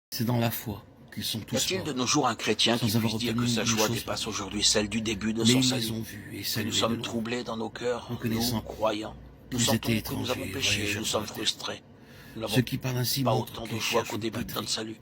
C'est dans la foi qu'ils sont Y tous a-t-il de morts, nos jours un chrétien qui sans avoir puisse dire que obtenu sa une joie chose dépasse pareille. aujourd'hui celle du début de Mais son ils les salut? ont vus et Que nous salués de sommes loin, troublés dans nos cœurs, nous, reconnaissant croyants. Nous qu'ils étaient sentons que nous avons étrangers, péché, voyageurs nous sur sommes la terre. frustrés. Nous Ceux n'avons qui parlent ainsi pas montrent autant de qu'ils joie cherchent qu'au une début de notre patrie. salut.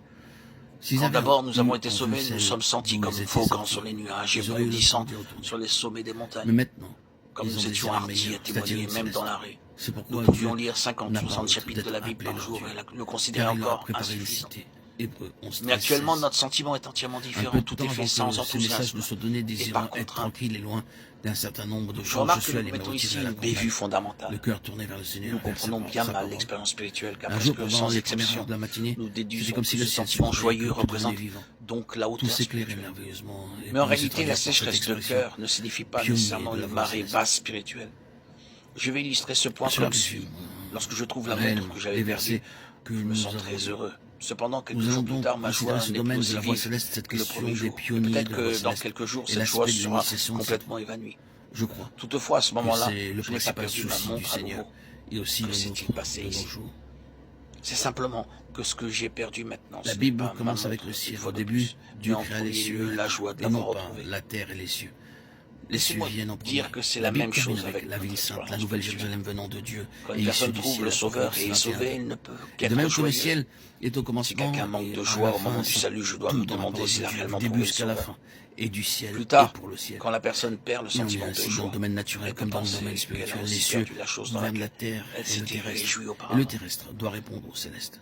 S'ils Quand avaient d'abord nous avons eu été en vue sauvés, nous celle sommes sentis d'où comme ils étaient volcans sortis, sur les nuages et ils auraient eu le bondissant temps d'y retourner. sur les sommets des Mais montagnes. maintenant, Comme ils ont nous des étions ailes hardis à meilleures, c'est-à-dire témoigner une même dans céleste. l'arrêt. C'est Nous pourquoi pouvions Dieu lire 50, n'a pas 60 honte chapitres de d'être la Bible appelé par leur jour Dieu, et le considérer car il leur a encore préparé une insuffisant. cité. Hébreux 11, Mais 13, actuellement, 16. notre sentiment est entièrement Un peu différent. de Tout temps est fait avant sans que ces messages enthousiasme nous soient donnés, et désirant par être contrainte. tranquille et loin d'un certain nombre de Je choses, je remarque suis que nous allé me commettons retirer ici à la une bévue campagne, le fondamentale. cœur tourné vers le Seigneur, Nous vers comprenons sa bien mal parole. l'expérience spirituelle, car Un jour, presque pendant sans les premières heures exception, de la matinée, nous c'était déduisons comme que si ce le ciel sentiment s'ouvrait, joyeux que tout devenait représente vivant. donc la Tout hauteur s'éclairait spirituelle. merveilleusement. Et Mais en pouvait se réalité, la traduire par cette sécheresse de expression cœur ne signifie pas pionnier nécessairement de la une voix marée céleste. basse spirituelle. Je vais illustrer ce point Cela comme résume suit. Lorsque je trouve la montre réellement que j'avais les perdue, versets que je me nous sens avons très lus. heureux. Cependant, quelques Nous allons jours plus donc tard, ma considérer joie ce n'est plus domaine de aussi la voix vive céleste, cette que le question premier des jour. Et pionniers peut-être de la voix que dans céleste quelques jours, et cette joie l'aspect de sera l'initiation de cette complètement évanouie. Je crois Toutefois, à ce que moment-là, c'est le je n'ai pas principal perdu ma souci du montre à Seigneur nouveau. et aussi Que le s'est-il nôtre passé de nos ici? jours. C'est simplement que ce que j'ai perdu maintenant, La ce n'est Bible pas ma commence avec montre, le une ciel. fois Au de début, plus, mais Dieu en créa les premier cieux lieu, et la la joie de terre, et non l'avoir pas retrouvé. la terre et les cieux. Les cieux Laissez-moi viennent en premier. dire que c'est La la Bible même termine chose avec avec la ville notre sainte, la expérience nouvelle spirituelle. Jérusalem venant de Dieu Quand et une issue personne du trouve ciel. le Sauveur Apocalypse et est 21. sauvé, il ne peut De qu'être même que le joyeux. ciel est au Si commencement quelqu'un manque de et à joie la au moment fin, du salut, je dois tout me dans la demander parole de s'il a Dieu, du réellement début trouvé le jusqu'à la Sauveur. fin, et du ciel Plus et tard, pour le ciel. quand la personne perd le Il en est sentiment de ainsi dans joie, le domaine elle naturel peut comme dans le penser domaine qu'elle spirituel. a Les aussi cieux perdu la chose dans gouvernent la laquelle terre elle et le s'était terrestre. réjouie Et le auparavant. terrestre doit répondre au céleste.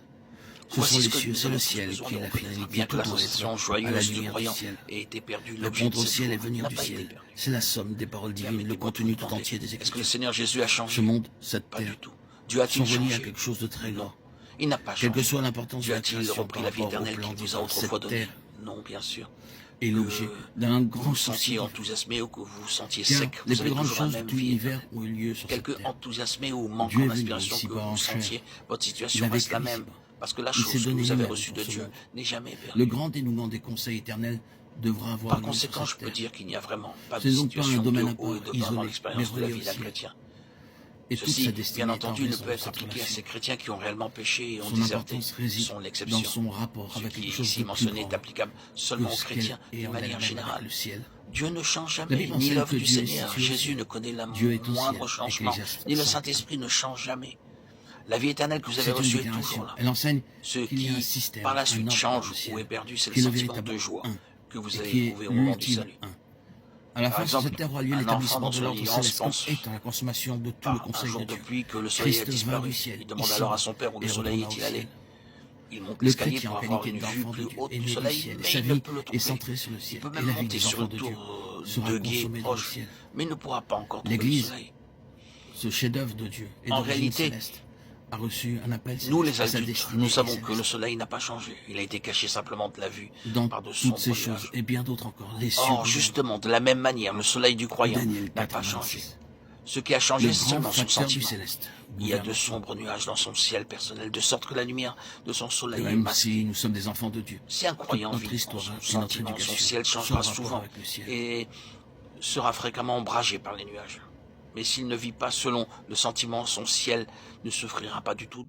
Ce Voici sont ce les que cieux, nous c'est avons le tous ciel besoin qui de est la reconnaître. finalité. Bien que Tout la doit sensation être à la joyeuse du lumière du croyant ciel. ait été perdue, l'objet de Répondre au cette ciel et joie venir n'a du pas été ciel, perdu. c'est la somme des paroles divines, le Permettez-moi de contenu vous tout demander, entier des est-ce que le Écritures. Seigneur Jésus a Ce changé? monde, cette Pas terre, du tout. Dieu a-t-il sont reliés à changé? quelque chose de très Non, grand. il n'a pas Quelle que changé. soit l'importance de Dieu la a-t-il création repris par la vie rapport au éternelle plan qu'il vous divin, a autrefois cette donné? terre Non, bien sûr. est l'objet d'un Vous grand vous souci sentiez divin. enthousiasmé ou que vous vous sentiez Car sec, les vous plus avez grandes toujours la choses de même tout vie l'univers éternelle. ont eu lieu sur cette Quelque terre. enthousiasmé ou Dieu manquant est venu d'inspiration que ici-bas vous en chair. sentiez, votre Il situation a reste vécu la même, ici-bas. parce que la Il s'est chose que donné vous avez lui-même reçue pour de ce Dieu monde. n'est jamais Le perdue. grand dénouement des conseils éternels devra avoir Par lieu sur conséquent, je cette peux terre. dire qu'il n'y a vraiment pas de Ce n'est donc pas un situation domaine de à haut et part, de bas dans isolé, mais l'expérience de la relié vie au d'un ciel. chrétien. Et toute Ceci, sa bien destinée est entendu, ne enraise peut dans être cette appliqué à relation. ces chrétiens qui ont réellement péché et ont Son déserté. importance Ils réside sont dans l'exception. son rapport Ce avec qui quelque est chose ici de plus mentionné grand est applicable que seulement aux ce chrétiens qu'elle est d'une en manière elle-même avec générale. le ciel. Dieu ne change La jamais, Bible ni enseigne l'œuvre que du Dieu est Seigneur. situé au Jésus ciel. ne connaît le Dieu est au moindre ciel. changement, Ecclésiaste ni le 5:1. Saint-Esprit ne change jamais. La vie éternelle que vous avez C'est une reçue est déclaration. toujours là. Elle enseigne Ce qu'il y a un qui, système, par la un suite, ordre change dans le ou ciel, est perdu, c'est le qui est le sentiment véritable de joie un, que vous et avez qui est éprouvé au moment du l'ultime salut. un. À la Par fin, sur exemple, cette terre aura lieu un enfant l'établissement dans de son l'ordre ignorance céleste pense et la consommation de tout le par un conseil jour de de Dieu. pluie que le soleil a Christ vint disparu. du ciel, Il demande ici, alors à son père où et le soleil retourna au est-il allé. ciel. Il monte Le l'escalier chrétien, pour en avoir qualité une vue d'enfant de plus Dieu, haute est du né du soleil, ciel, et mais sa il ne vie peut le est trouver. centrée sur le Il ciel. peut Et même la vie monter des sur enfants une de Dieu tour sera de guet consommée dans le proche, ciel. mais il ne pourra pas encore trouver le L'Église, soleil. ce chef-d'œuvre de Dieu et En d'origine réalité, céleste, a reçu un appel nous céleste les à sa adultes, destinée nous et savons que le céleste. soleil n'a pas changé. Il a été caché simplement de la vue Dans par de toutes sombres ces choses nuages. et bien d'autres encore, les cieux Or, gouvernent. justement, de la même manière, le soleil du croyant Daniel n'a pas changé. 4:26. Ce qui a changé, Le c'est grand seulement son facteur du sentiment. céleste Il y a gouverne de en soi. sombres nuages dans son ciel personnel, de sorte que la lumière de son De soleil est même masquée. si nous sommes des enfants de Dieu, Si un toute croyant notre vit histoire son et notre sentiment, son éducation ciel sont en changera rapport souvent avec le ciel. et sera fréquemment ombragé par les nuages. Mais s'il ne vit pas selon le sentiment, son ciel ne souffrira pas du tout.